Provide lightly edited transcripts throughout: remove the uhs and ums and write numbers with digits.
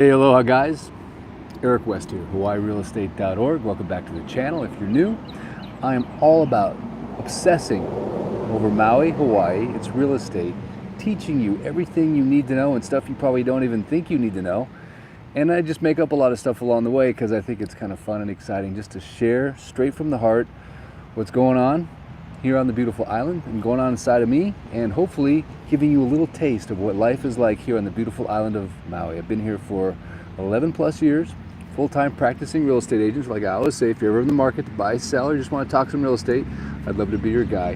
Hey, aloha guys. Eric West here, hawaiirealestate.org. Welcome back to the channel. If you're new, I am all about obsessing over Maui, Hawaii, its real estate, teaching you everything you need to know and stuff you probably don't even think you need to know. And I just make up a lot of stuff along the way because I think it's kind of fun and exciting just to share straight from the heart what's going on here on the beautiful island and going on inside of me, and hopefully giving you a little taste of what life is like here on the beautiful island of Maui. I've been here for 11 plus years, full-time practicing real estate agent. Like I always say, if you're ever in the market to buy, sell, or just want to talk some real estate, I'd love to be your guy.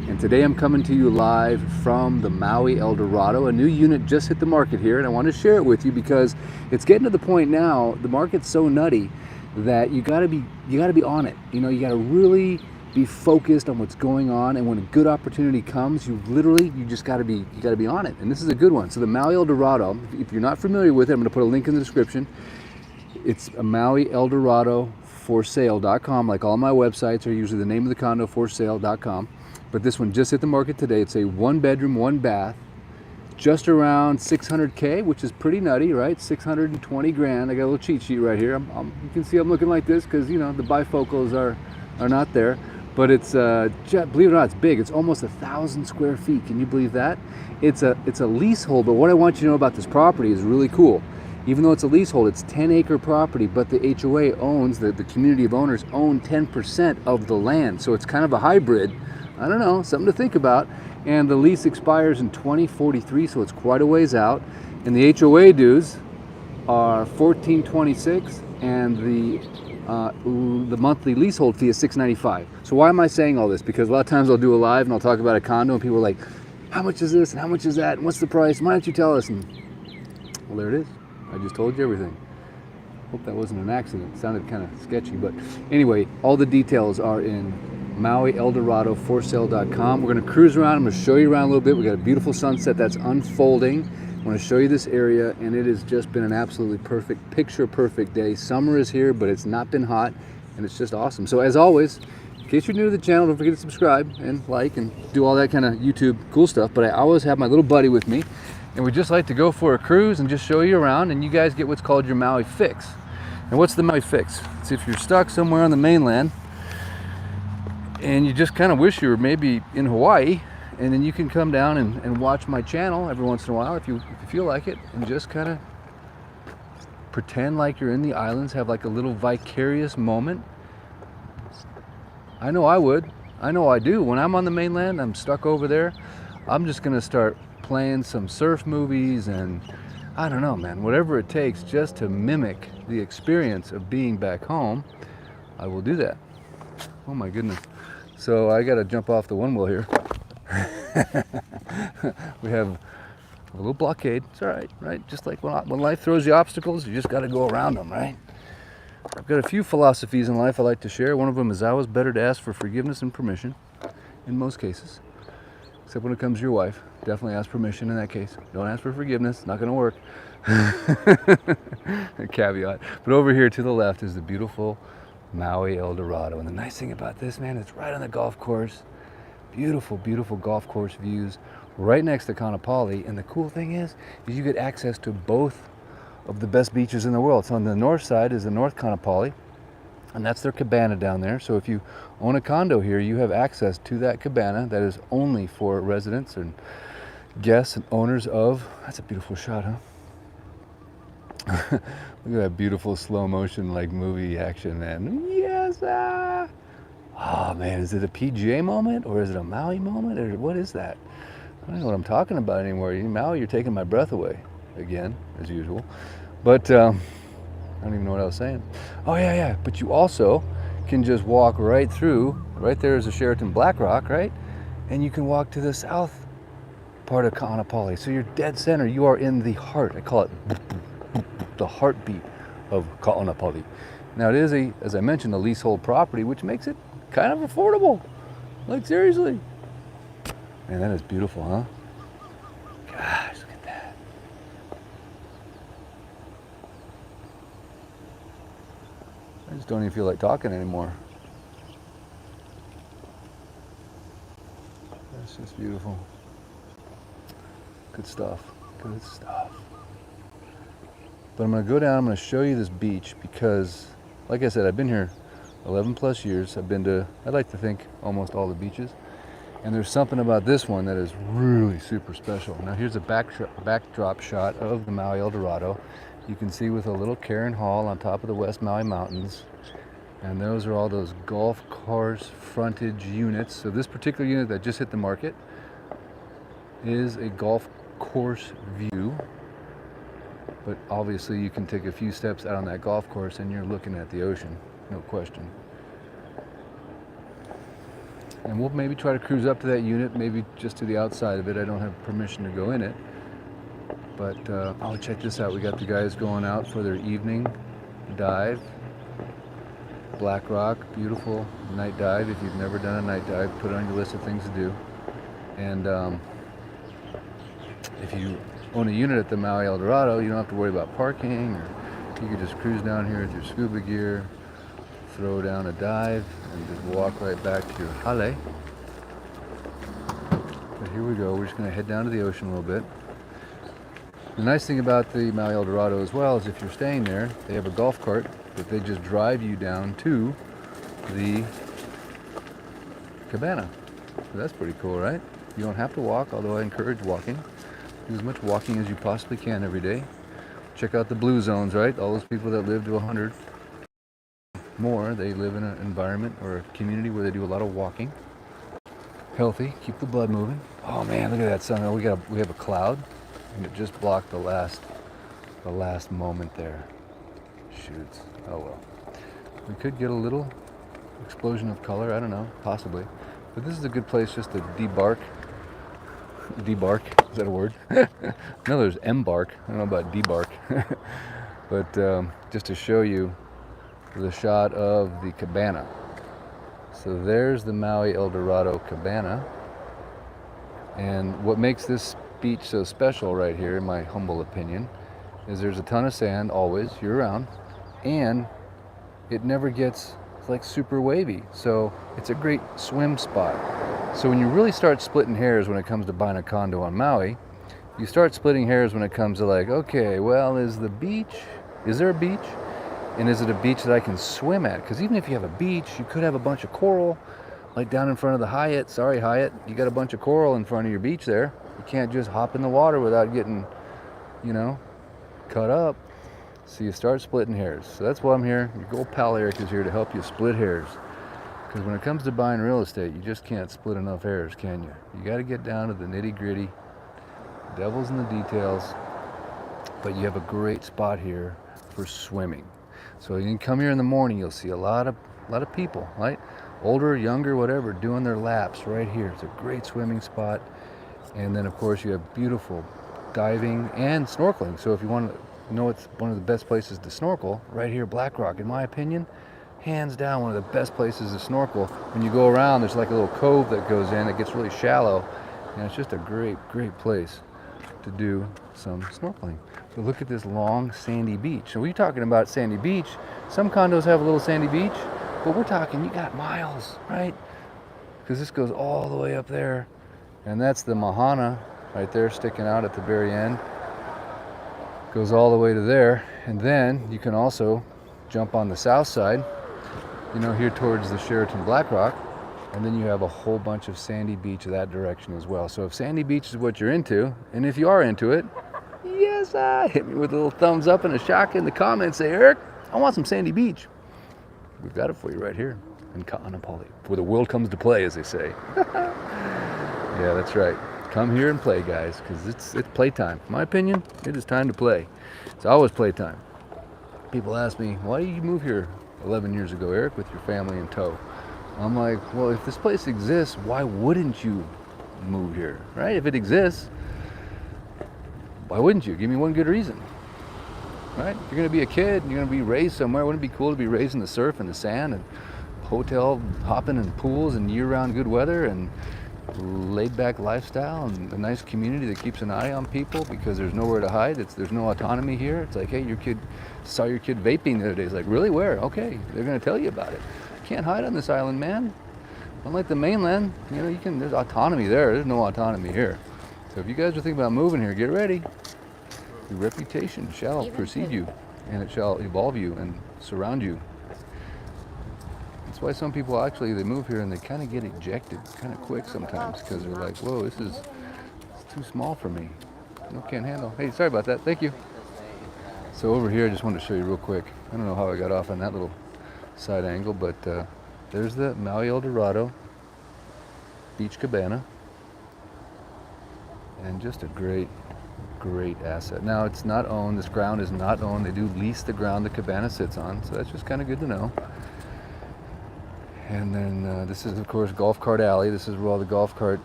And today I'm coming to you live from the Maui El Dorado. A new unit just hit the market here, and I want to share it with you because it's getting to the point now, the market's so nutty that you gotta be on it. You know, you gotta really be focused on what's going on, and when a good opportunity comes, you just gotta be on it. And this is a good one. So the Maui El Dorado, if you're not familiar with it, I'm gonna put a link in the description. It's a Maui El Dorado for sale.com. Like all my websites are usually the name of the condo, for sale.com. But this one just hit the market today. It's a 1-bedroom, 1-bath, just around 600K, which is pretty nutty, right? 620 grand. I got a little cheat sheet right here. You can see I'm looking like this because, you know, the bifocals are not there. But it's, believe it or not, it's big. It's almost 1,000 square feet. Can you believe that? It's a leasehold, but what I want you to know about this property is really cool. Even though it's a leasehold, it's 10-acre property, but the HOA owns, the community of owners own 10% of the land. So it's kind of a hybrid. I don't know, something to think about. And the lease expires in 2043, so it's quite a ways out. And the HOA dues are $14.26, and the monthly leasehold fee is $6.95. So why am I saying all this? Because a lot of times I'll do a live and I'll talk about a condo and people are like, how much is this and how much is that and what's the price? Why don't you tell us? And well, there it is. I just told you everything. Hope that wasn't an accident. It sounded kind of sketchy, but anyway, all the details are in Maui El Dorado for sale.com. We're going to cruise around. I'm going to show you around a little bit. We got a beautiful sunset that's unfolding. I want to show you this area, and it has just been an absolutely perfect, picture-perfect day. Summer is here, but it's not been hot, and it's just awesome. So as always, in case you're new to the channel, don't forget to subscribe and like and do all that kind of YouTube cool stuff. But I always have my little buddy with me, and we just like to go for a cruise and just show you around, and you guys get what's called your Maui fix. And what's the Maui fix? It's if you're stuck somewhere on the mainland, and you just kind of wish you were maybe in Hawaii, and then you can come down and watch my channel every once in a while if you feel like it, and just kind of pretend like you're in the islands, have like a little vicarious moment. I know I would. I know I do. When I'm on the mainland, I'm stuck over there, I'm just gonna start playing some surf movies and I don't know, man, whatever it takes just to mimic the experience of being back home, I will do that. Oh my goodness. So I gotta jump off the one wheel here. We have a little blockade. It's all right, right? Just like when life throws you obstacles, you just got to go around them, right? I've got a few philosophies in life I like to share. One of them is always better to ask for forgiveness and permission, in most cases. Except when it comes to your wife. Definitely ask permission in that case. Don't ask for forgiveness. It's not going to work. A caveat. But over here to the left is the beautiful Maui El Dorado. And the nice thing about this, man, it's right on the golf course. Beautiful, beautiful golf course views right next to Kaanapali. And the cool thing is you get access to both of the best beaches in the world. So on the north side is the North Kaanapali, and that's their cabana down there. So if you own a condo here, you have access to that cabana that is only for residents and guests and owners of. That's a beautiful shot, huh? Look at that beautiful slow motion like movie action, man. Yes! Oh man, is it a PGA moment or is it a Maui moment or what is that? I don't know what I'm talking about anymore. Maui, you're taking my breath away again, as usual. But I don't even know what I was saying. Oh yeah. But you also can just walk right through. Right there is a Sheraton Black Rock, right? And you can walk to the south part of Kaanapali. So you're dead center. You are in the heart. I call it the heartbeat of Kaanapali. Now it is as I mentioned, a leasehold property, which makes it kind of affordable. Like seriously. Man, that is beautiful, huh? Gosh, look at that. I just don't even feel like talking anymore. That's just beautiful. Good stuff. Good stuff. But I'm going to go down, I'm going to show you this beach because, like I said, I've been here 11 plus years. I've been to, I'd like to think, almost all the beaches. And there's something about this one that is really super special. Now here's a backdrop shot of the Maui El Dorado. You can see with a little Karen Hall on top of the West Maui Mountains. And those are all those golf course frontage units. So this particular unit that just hit the market is a golf course view. But obviously you can take a few steps out on that golf course and you're looking at the ocean, no question. And we'll maybe try to cruise up to that unit, maybe just to the outside of it. I don't have permission to go in it. But oh, check this out. We got the guys going out for their evening dive. Black Rock, beautiful night dive. If you've never done a night dive, put it on your list of things to do. And if you own a unit at the Maui El Dorado, you don't have to worry about parking, or you could just cruise down here with your scuba gear, throw down a dive, and just walk right back to your hale. But here we go. We're just going to head down to the ocean a little bit. The nice thing about the Maui El Dorado as well is if you're staying there, they have a golf cart that they just drive you down to the cabana. So that's pretty cool, right? You don't have to walk, although I encourage walking. Do as much walking as you possibly can every day. Check out the blue zones, right? All those people that live to 100 more, they live in an environment or a community where they do a lot of walking. Healthy, keep the blood moving. Oh man, look at that sun. Oh, we have a cloud, and it just blocked the last moment there. Shoots. Oh well. We could get a little explosion of color. I don't know, possibly. But this is a good place just to debark. Debark, is that a word? No, there's embark. I don't know about debark. But just to show you the shot of the cabana. So there's the Maui El Dorado cabana. And what makes this beach so special right here, in my humble opinion, is there's a ton of sand always, year-round, and it never gets like super wavy. So it's a great swim spot. So when you really start splitting hairs when it comes to buying a condo on Maui, you start splitting hairs when it comes to like, okay, well, is there a beach? And is it a beach that I can swim at? Because even if you have a beach, you could have a bunch of coral, like down in front of the Hyatt. Sorry, Hyatt, you got a bunch of coral in front of your beach there. You can't just hop in the water without getting, you know, cut up. So you start splitting hairs. So that's why I'm here. Your gold pal Eric is here to help you split hairs. Because when it comes to buying real estate, you just can't split enough hairs, can you? You got to get down to the nitty-gritty. Devil's in the details. But you have a great spot here for swimming. So you can come here in the morning, you'll see a lot of people, right? Older, younger, whatever, doing their laps right here. It's a great swimming spot. And then of course you have beautiful diving and snorkeling. So if you want to know it's one of the best places to snorkel, right here, Black Rock, in my opinion, hands down one of the best places to snorkel. When you go around, there's like a little cove that goes in, it gets really shallow, and it's just a great place to do some snorkeling. But look at this long sandy beach. So we're talking about sandy beach. Some condos have a little sandy beach, but we're talking you got miles, right? Because this goes all the way up there, and that's the Mahana right there sticking out at the very end. Goes all the way to there, and then you can also jump on the south side, you know, here towards the Sheraton Black Rock, and then you have a whole bunch of sandy beach that direction as well. So if sandy beach is what you're into, and if you are into it, yes, hit me with a little thumbs up and a shock in the comments. Say, Eric, I want some sandy beach. We've got it for you right here in Ka'anapali, where the world comes to play, as they say. Yeah, that's right. Come here and play, guys, because it's playtime. In my opinion, it is time to play. It's always playtime. People ask me, why did you move here 11 years ago, Eric, with your family in tow? I'm like, well, if this place exists, why wouldn't you move here, right? If it exists, why wouldn't you? Give me one good reason, right? If you're going to be a kid and you're going to be raised somewhere, wouldn't it be cool to be raised in the surf and the sand and hotel hopping and pools and year-round good weather and laid-back lifestyle and a nice community that keeps an eye on people because there's nowhere to hide. There's no autonomy here. It's like, hey, your kid saw your kid vaping the other day. It's like, really? Where? Okay, they're going to tell you about it. You can't hide on this island, man. Unlike the mainland, you know, there's autonomy there. There's no autonomy here. So if you guys are thinking about moving here, get ready. Your reputation shall Even precede to- you, and it shall evolve you and surround you. That's why some people actually, they move here and they kind of get ejected kind of quick sometimes, because they're like, whoa, this is it's too small for me. No, can't handle. Hey, sorry about that. Thank you. So over here, I just wanted to show you real quick. I don't know how I got off on that little side angle, but there's the Maui El Dorado beach cabana, and just a great asset. Now, it's not owned. This ground is not owned. They do lease the ground the cabana sits on, so that's just kind of good to know. And then this is, of course, Golf Cart Alley. This is where all the golf cart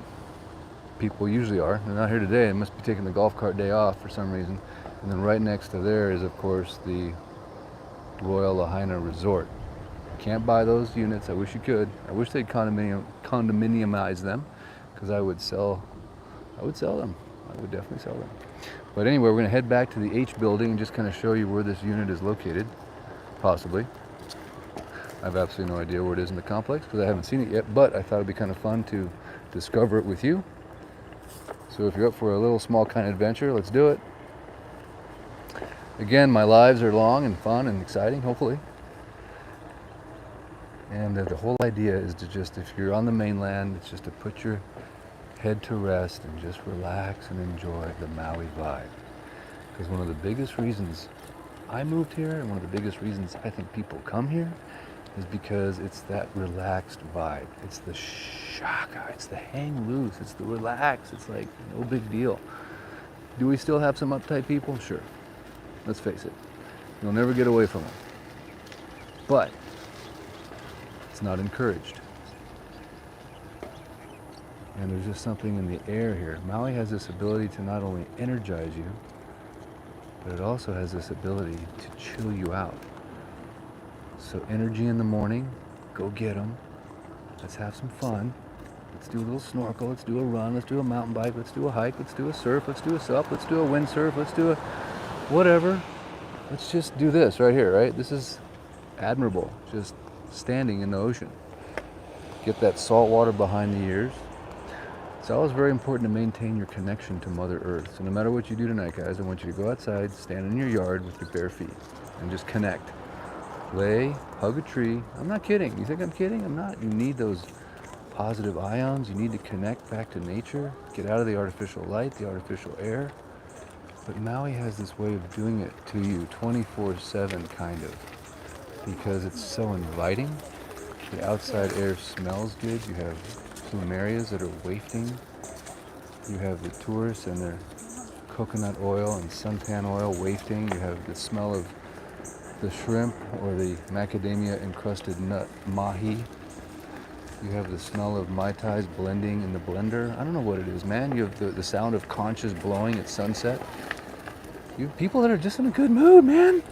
people usually are. They're not here today. They must be taking the golf cart day off for some reason. And then right next to there is, of course, the Royal Lahaina Resort. Can't buy those units. I wish you could. I wish they'd condominiumize them, because I would sell them. I would definitely sell them. But anyway, we're going to head back to the H building and just kind of show you where this unit is located, possibly. I have absolutely no idea where it is in the complex because I haven't seen it yet, but I thought it'd be kind of fun to discover it with you. So if you're up for a little small kind of adventure, let's do it. Again, my lives are long and fun and exciting, hopefully. And the whole idea is to just, if you're on the mainland, it's just to put your head to rest and just relax and enjoy the Maui vibe. Because one of the biggest reasons I moved here, and one of the biggest reasons I think people come here, is because it's that relaxed vibe. It's the shaka, it's the hang loose, it's the relax. It's like no big deal. Do we still have some uptight people? Sure. Let's face it. You'll never get away from them. But it's not encouraged. And there's just something in the air here. Maui has this ability to not only energize you, but it also has this ability to chill you out. So energy in the morning, go get them. Let's have some fun. Let's do a little snorkel. Let's do a run. Let's do a mountain bike. Let's do a hike. Let's do a surf. Let's do a sup. Let's do a windsurf. Let's do a whatever. Let's just do this right here, right? This is admirable. Just standing in the ocean. Get that salt water behind the ears. It's always very important to maintain your connection to Mother Earth. So no matter what you do tonight, guys, I want you to go outside, stand in your yard with your bare feet, and just connect. Lay, hug a tree. I'm not kidding. You think I'm kidding? I'm not. You need those positive ions. You need to connect back to nature. Get out of the artificial light, the artificial air. But Maui has this way of doing it to you 24/7 kind of, because it's so inviting. The outside air smells good. You have plumerias that are wafting. You have the tourists and their coconut oil and suntan oil wafting. You have the smell of the shrimp or the macadamia encrusted nut mahi. You have the smell of Mai Tais blending in the blender. I don't know what it is, man. You have the sound of conches blowing at sunset. You have people that are just in a good mood, man.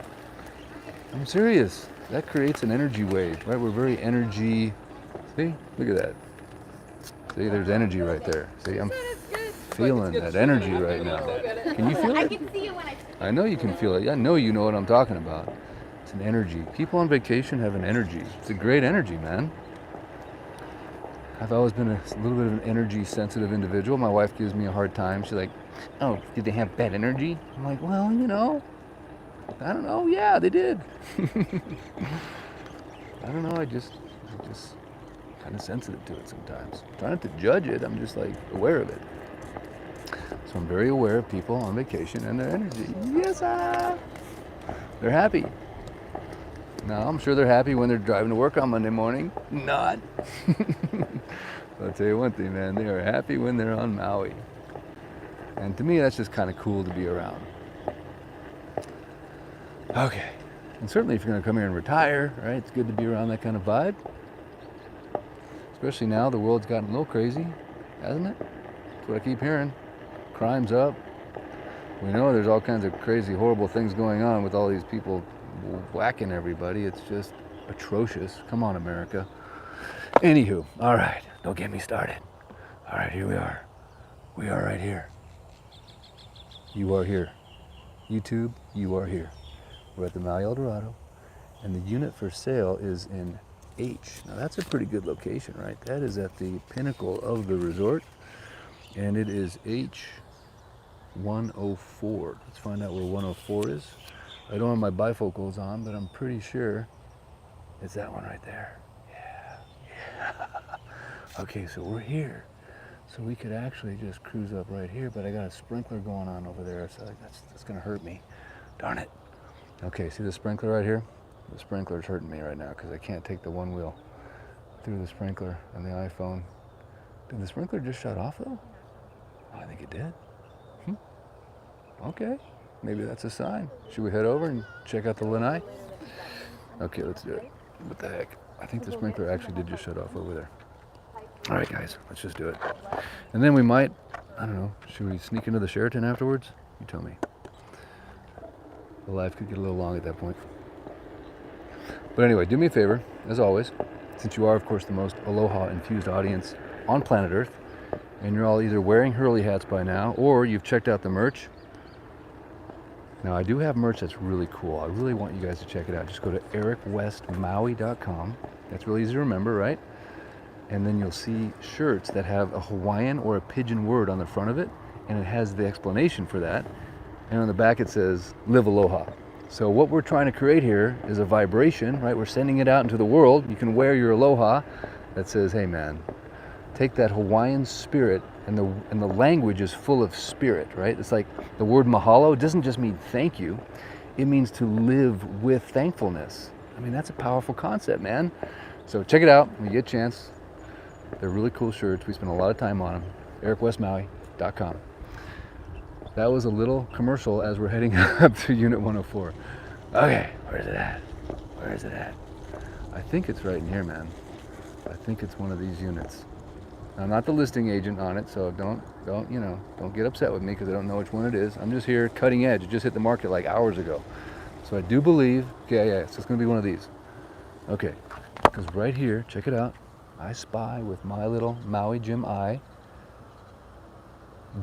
I'm serious. That creates an energy wave, right? We're very energy. See? Look at that. See, there's energy right there. See, I'm feeling that energy right now. Can you feel I it? can see it when I know you can feel it. I know you know what I'm talking about. It's an energy. People on vacation have an energy. It's a great energy, man. I've always been a little bit of an energy sensitive individual. My wife gives me a hard time. She's like, oh, did they have bad energy? I'm like, well, you know, I don't know. Yeah, they did. I don't know. I just kind of sensitive to it sometimes. Trying not to judge it. I'm just like aware of it. So I'm very aware of people on vacation and their energy. Yes, they're happy. Now, I'm sure they're happy when they're driving to work on Monday morning. Not. I'll tell you one thing, man. They are happy when they're on Maui. And to me, that's just kind of cool to be around. Okay. And certainly if you're going to come here and retire, right, it's good to be around that kind of vibe. Especially now, the world's gotten a little crazy, hasn't it? That's what I keep hearing. Crime's up. We know there's all kinds of crazy, horrible things going on with all these people whacking everybody. It's just atrocious. Come on, America. Anywho, all right, don't get me started. All right, here we are. We are right here. You are here. YouTube, you are here. We're at the Maui El Dorado, and the unit for sale is in H. Now that's a pretty good location, right? That is at the pinnacle of the resort, and it is H 104. Let's find out where 104 is. I don't have my bifocals on, but I'm pretty sure it's that one right there. Yeah. Okay, so we're here. So we could actually just cruise up right here, but I got a sprinkler going on over there, so that's gonna hurt me. Darn it. Okay, see the sprinkler right here? The sprinkler's hurting me right now because I can't take the one wheel through the sprinkler on the iPhone. Did the sprinkler just shut off though? Oh, I think it did. Okay, maybe that's a sign. Should we head over and check out the lanai? Okay, let's do it. What the heck? I think the sprinkler actually did just shut off over there. All right, guys, let's just do it. And then we might, I don't know, should we sneak into the Sheraton afterwards? You tell me. The life could get a little long at that point. But anyway, do me a favor, as always, since you are, of course, the most aloha-infused audience on planet Earth, and you're all either wearing Hurley hats by now, or you've checked out the merch. Now, I do have merch that's really cool. I really want you guys to check it out. Just go to ericwestmaui.com. That's really easy to remember, right? And then you'll see shirts that have a Hawaiian or a pidgin word on the front of it, and it has the explanation for that. And on the back it says, live aloha. So what we're trying to create here is a vibration, right? We're sending it out into the world. You can wear your aloha that says, hey man, take that Hawaiian spirit, and the language is full of spirit, right? It's like the word mahalo doesn't just mean thank you. It means to live with thankfulness. I mean, that's a powerful concept, man. So check it out when you get a chance. They're really cool shirts. We spend a lot of time on them. ericwestmaui.com. That was a little commercial as we're heading up to Unit 104. Okay, where's it at? Where is it at? I think it's right in here, man. I think it's one of these units. I'm not the listing agent on it, so don't get upset with me because I don't know which one it is. I'm just here cutting edge. It just hit the market like hours ago. So I do believe, okay, yeah, so it's gonna be one of these. Okay, because right here, check it out. I spy with my little Maui Jim eye.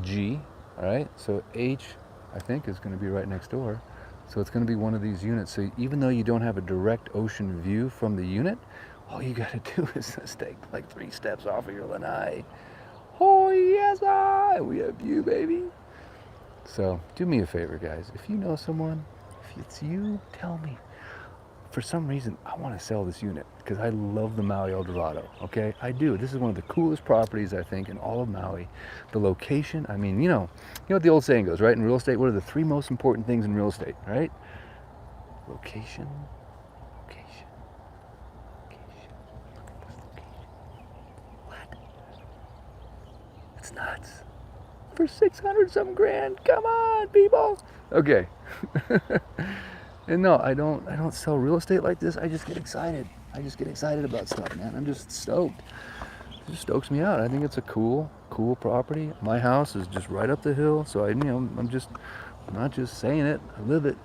G, all right? So H, I think, is gonna be right next door. So it's gonna be one of these units. So even though you don't have a direct ocean view from the unit, all you gotta do is just take like 3 steps off of your lanai. Oh yes, we have you, baby. So do me a favor, guys. If you know someone, if it's you, tell me. For some reason, I want to sell this unit because I love the Maui El Dorado. Okay, I do. This is one of the coolest properties I think in all of Maui. The location. I mean, you know what the old saying goes, right? In real estate, what are the 3 most important things in real estate, right? Location. It's nuts. For 600 some grand. Come on, people. Okay. And no, I don't sell real estate like this. I just get excited. I just get excited about stuff, man. I'm just stoked. It just stokes me out. I think it's a cool property. My house is just right up the hill, so I'm not just saying it. I live it.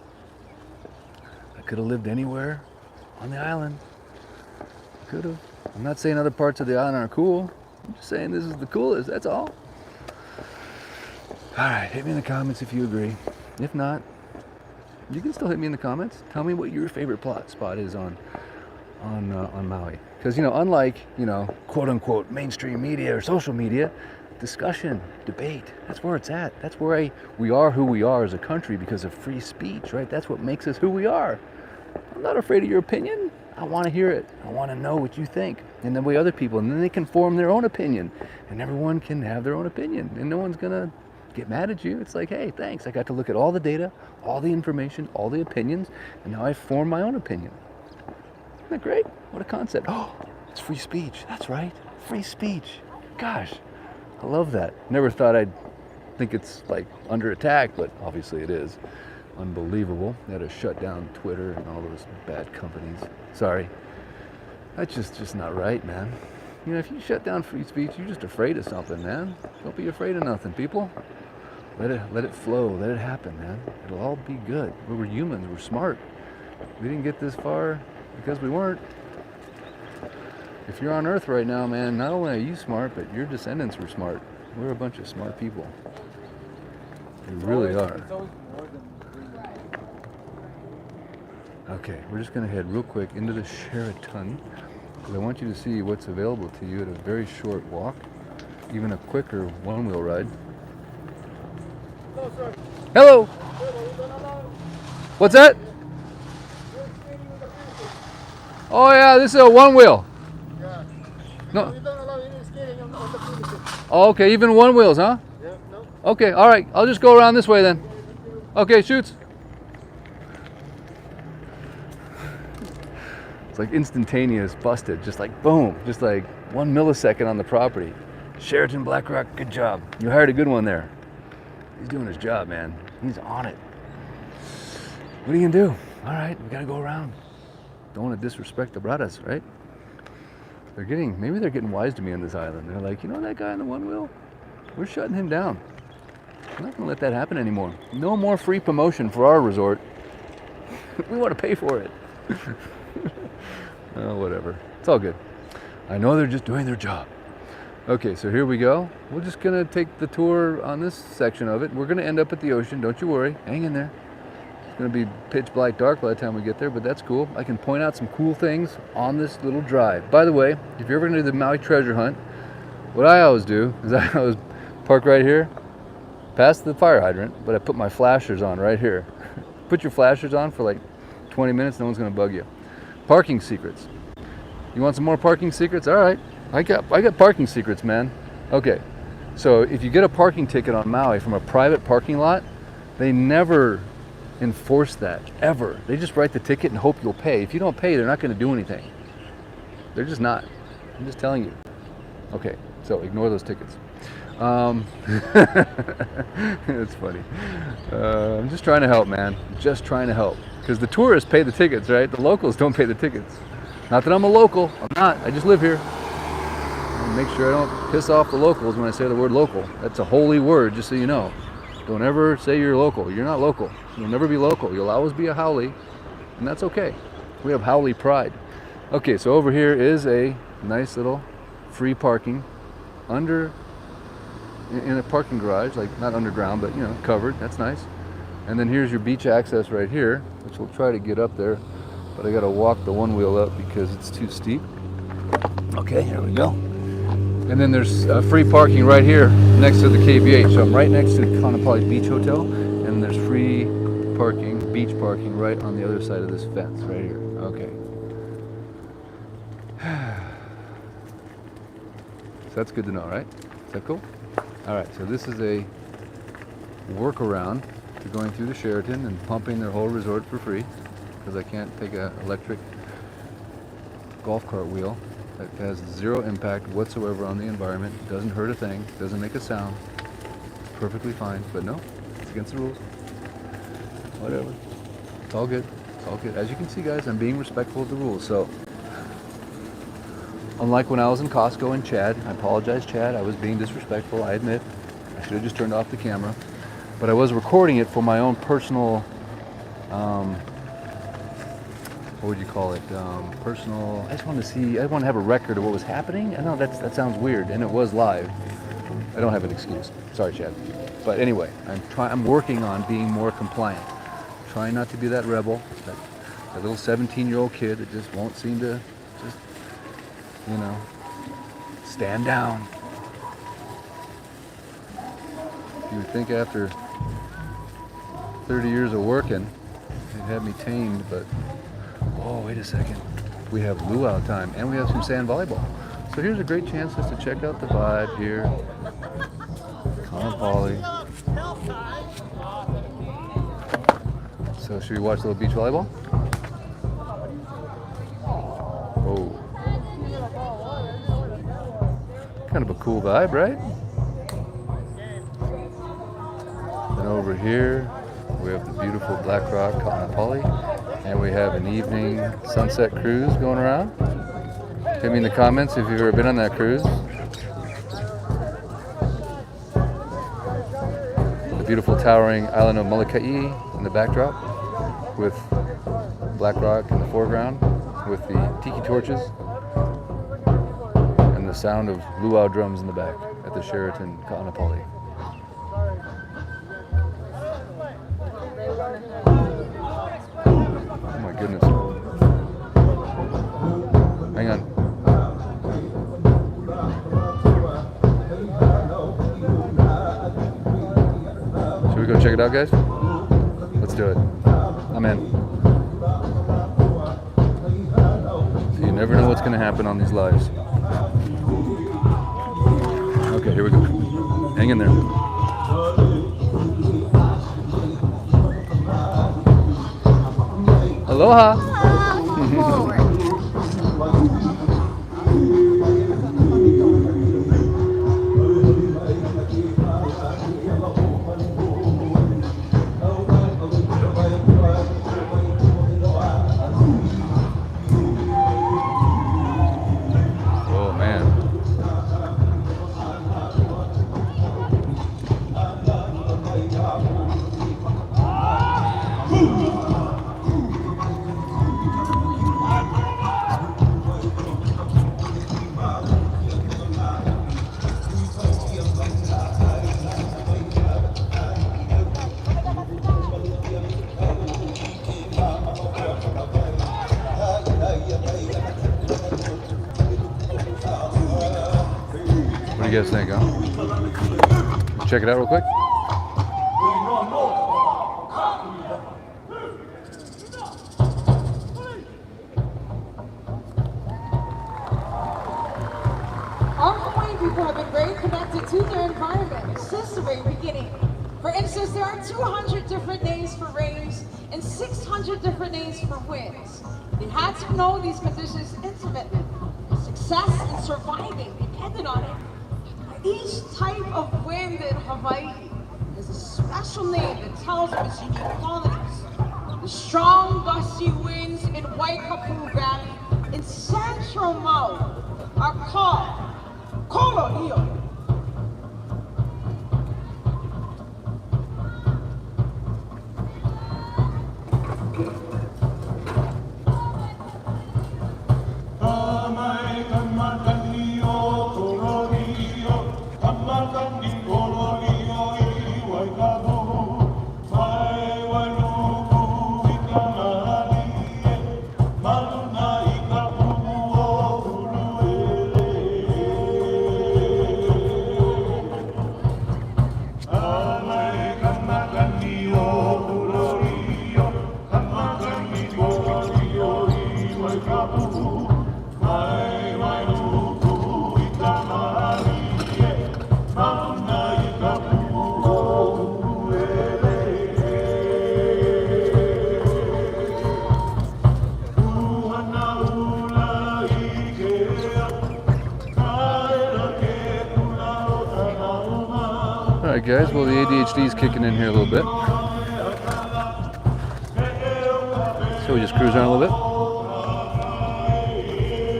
I could have lived anywhere on the island. Could have. I'm not saying other parts of the island aren't cool. I'm just saying this is the coolest, that's all. All right, hit me in the comments if you agree. If not, you can still hit me in the comments. Tell me what your favorite spot is on Maui. Because, unlike, quote unquote mainstream media or social media, discussion, debate, that's where it's at. That's where we are who we are as a country because of free speech, right? That's what makes us who we are. I'm not afraid of your opinion. I want to hear it. I want to know what you think. And then other people, and then they can form their own opinion. And everyone can have their own opinion. And no one's going to get mad at you. It's like, hey, thanks. I got to look at all the data, all the information, all the opinions, and now I form my own opinion. Isn't that great? What a concept. Oh, it's free speech. That's right. Free speech. Gosh, I love that. Never thought I'd think it's like under attack, but obviously it is. Unbelievable. They had to shut down Twitter and all those bad companies. Sorry. That's just not right, man. If you shut down free speech, you're just afraid of something, man. Don't be afraid of nothing, people. Let it flow. Let it happen, man. It'll all be good. We were humans. We're smart. We didn't get this far because we weren't. If you're on Earth right now, man, not only are you smart, but your descendants were smart. We're a bunch of smart people. We really are. Okay, we're just going to head real quick into the Sheraton because I want you to see what's available to you at a very short walk, even a quicker one-wheel ride. Hello. What's that? Oh yeah, this is a one wheel. Yeah. No. We don't allow any skating on the premises. Oh, okay, even one wheels, huh? Yeah, no. Okay, all right. I'll just go around this way then. Okay, shoots. It's like instantaneous, busted, just like boom, just like 1 millisecond on the property. Sheraton BlackRock, good job. You hired a good one there. He's doing his job, man. He's on it. What are you gonna do? All right, we gotta go around. Don't want to disrespect the brothers, right? Maybe they're getting wise to me on this island. They're like, you know that guy on the one wheel? We're shutting him down. I'm not gonna let that happen anymore. No more free promotion for our resort. We want to pay for it. Oh, whatever. It's all good. I know they're just doing their job. Okay, so here we go. We're just gonna take the tour on this section of it. We're gonna end up at the ocean. Don't you worry. Hang in there. It's gonna be pitch black dark by the time we get there, but that's cool. I can point out some cool things on this little drive. By the way, if you're ever gonna do the Maui treasure hunt, what I always do is I always park right here, past the fire hydrant, but I put my flashers on right here. Put your flashers on for like 20 minutes, no one's gonna bug you. Parking secrets. You want some more parking secrets? All right, I got parking secrets, man. Okay, so if you get a parking ticket on Maui from a private parking lot, they never enforce that, ever. They just write the ticket and hope you'll pay. If you don't pay, they're not gonna do anything. They're just not. I'm just telling you. Okay, so ignore those tickets. It's funny. I'm just trying to help, man. Just trying to help. Because the tourists pay the tickets, right? The locals don't pay the tickets. Not that I'm a local. I'm not. I just live here. And make sure I don't piss off the locals when I say the word local. That's a holy word, just so you know. Don't ever say you're local. You're not local. You'll never be local. You'll always be a haole, and that's okay. We have haole pride. Okay, so over here is a nice little free parking in a parking garage, like not underground, but you know, covered. That's nice. And then here's your beach access right here, which we'll try to get up there, but I gotta walk the one wheel up because it's too steep. Okay, here we go. And then there's free parking right here next to the KBH. So I'm right next to the Kaanapali Beach Hotel, and there's free parking, beach parking, right on the other side of this fence right here. Okay. So that's good to know, right? Is that cool? All right, so this is a workaround to going through the Sheraton and pumping their whole resort for free, because I can't take an electric golf cart wheel that has zero impact whatsoever on the environment, doesn't hurt a thing, doesn't make a sound. It's perfectly fine, but no, it's against the rules. Whatever. It's all good. It's all good. As you can see, guys, I'm being respectful of the rules. So, unlike when I was in Costco and Chad, I apologize, Chad, I was being disrespectful, I admit. I should have just turned off the camera. But I was recording it for my own personal, what would you call it? Personal, I just wanted to see, I want to have a record of what was happening. I know that sounds weird, and it was live. I don't have an excuse. Sorry, Chad. But anyway, I'm working on being more compliant. Trying not to be that rebel, that little 17-year-old kid that just won't seem to just, you know, stand down. You would think after 30 years of working, they'd have me tamed, but oh, wait a second. We have luau time, and we have some sand volleyball. So here's a great chance just to check out the vibe here. Kaanapali. So should we watch a little beach volleyball? Oh. Kind of a cool vibe, right? Then over here, we have the beautiful Black Rock, Kaanapali, and we have an evening sunset cruise going around. Hit me in the comments if you've ever been on that cruise. The beautiful towering island of Molokai in the backdrop, with Black Rock in the foreground, with the tiki torches, and the sound of luau drums in the back at the Sheraton Kaanapali. Oh my goodness. Hang on. Should we go out, guys? Let's do it. I'm in. So you never know what's going to happen on these lives. Okay, here we go. Hang in there. Aloha. Oh man. What do you guys think, huh? Check it out real quick. Our Hawaiian people have been very connected to their environment since the very beginning. For instance, there are 200 different names for rains and 600 different names for winds. They had to know these conditions intimately. Success and surviving depended on it. Each type of wind in Hawaii has a special name that tells of its unique qualities. The strong, gusty winds in Waikapu Valley in central Maui are called Kolonio. All right, guys. Well, the ADHD is kicking in here a little bit. So we just cruise around a little bit.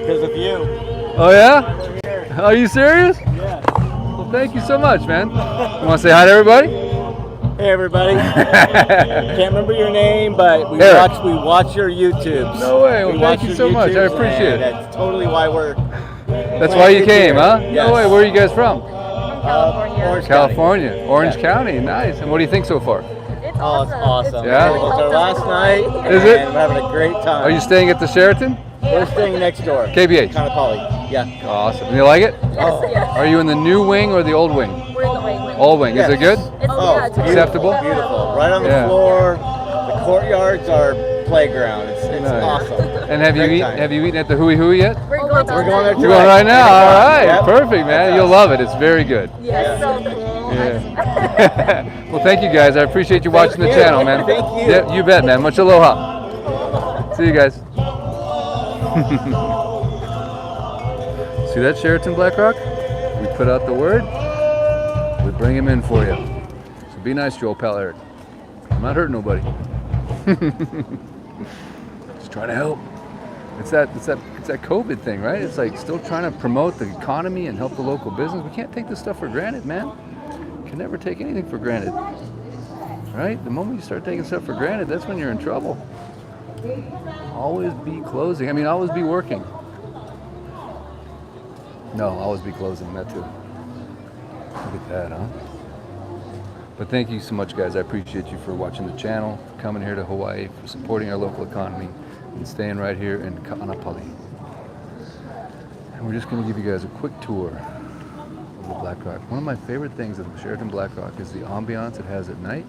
Because of you. Oh yeah? Are you serious? Yeah. Well, thank you so much, man. You want to say hi to everybody? Hey everybody. Can't remember your name, but we Eric. watch your YouTubes. No way. Well, We thank watch you your so much. I YouTubes, appreciate and it. That's totally why we're. That's why you came, huh? Yes. No way. Where are you guys from? Orange California. Orange County. Nice. And what do you think so far? It's Oh, it's awesome. Yeah? It was our last night. Is it? And we're having a great time. Are you staying at the Sheraton? We're staying next door. KBH. Kanapali. Yeah. Awesome. And you like it? Oh. Are you in the new wing or the old wing? We're in the wing. Old wing. Is it good? Oh, Yeah, it's Acceptable? Beautiful. Right on the Yeah. floor. The courtyard's our playground. It's Nice. awesome. And have you Great eaten? time. Have you eaten at the Hui Hui yet? We're going We're going there You're going right now. All right. Yep. Perfect, man. You'll love it. It's very good. Yes, so cool. Yeah. Well, thank you guys. I appreciate you watching the you. channel, man. Thank you. Yeah, you bet, man. Much aloha. See you guys. See that Sheraton Black Rock? We put out the word. We bring him in for you. So be nice to your old pal Eric. I'm not hurting nobody. Just trying to help. It's that COVID thing, right? It's like still trying to promote the economy and help the local business. We can't take this stuff for granted, man. Can never take anything for granted, right? The moment you start taking stuff for granted, that's when you're in trouble. Always be closing. I mean, always be working. No, always be closing. That too. Look at that, huh? But thank you so much, guys. I appreciate you for watching the channel, for coming here to Hawaii, for supporting our local economy, and staying right here in Ka'anapali. And we're just going to give you guys a quick tour of the Black Rock. One of my favorite things of the Sheraton Black Rock is the ambiance it has at night.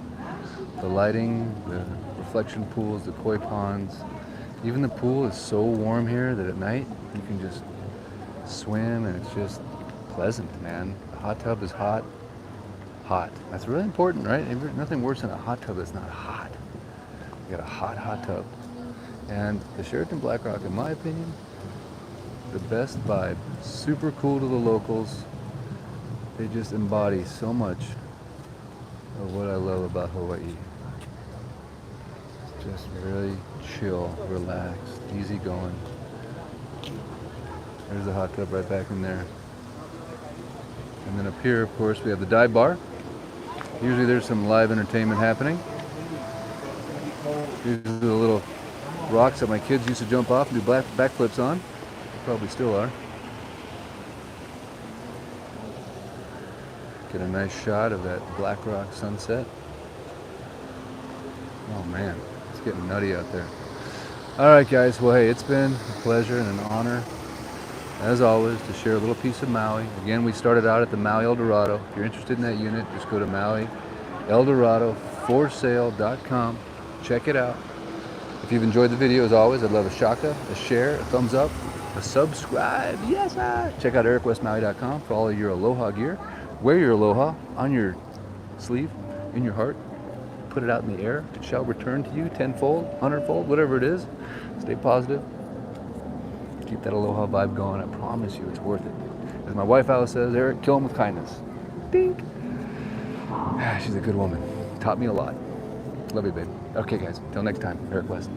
The lighting, the reflection pools, the koi ponds. Even the pool is so warm here that at night you can just swim and it's just pleasant, man. The hot tub is hot. Hot. That's really important, right? Nothing worse than a hot tub that's not hot. You got a hot tub. And the Sheraton Black Rock, in my opinion, the best vibe. Super cool to the locals. They just embody so much of what I love about Hawaii. Just really chill, relaxed, easy going. There's the hot tub right back in there. And then up here, of course, we have the dive bar. Usually there's some live entertainment happening. These are the little rocks that my kids used to jump off and do backflips on. Probably still are. Get a nice shot of that Black Rock sunset. Oh man, it's getting nutty out there. All right, guys. Well, hey, it's been a pleasure and an honor, as always, to share a little piece of Maui. Again, we started out at the Maui El Dorado. If you're interested in that unit, just go to Maui El Dorado forsale.com. Check it out. If you've enjoyed the video, as always, I'd love a shaka, a share, a thumbs up, a subscribe. Yes, sir. Check out ericwestmaui.com for all of your aloha gear. Wear your aloha on your sleeve, in your heart. Put it out in the air. It shall return to you tenfold, hundredfold, whatever it is. Stay positive. Keep that aloha vibe going. I promise you it's worth it. As my wife Alice says, Eric, kill him with kindness. Dink. She's a good woman. Taught me a lot. Love you, babe. Okay, guys. Till next time. Eric West.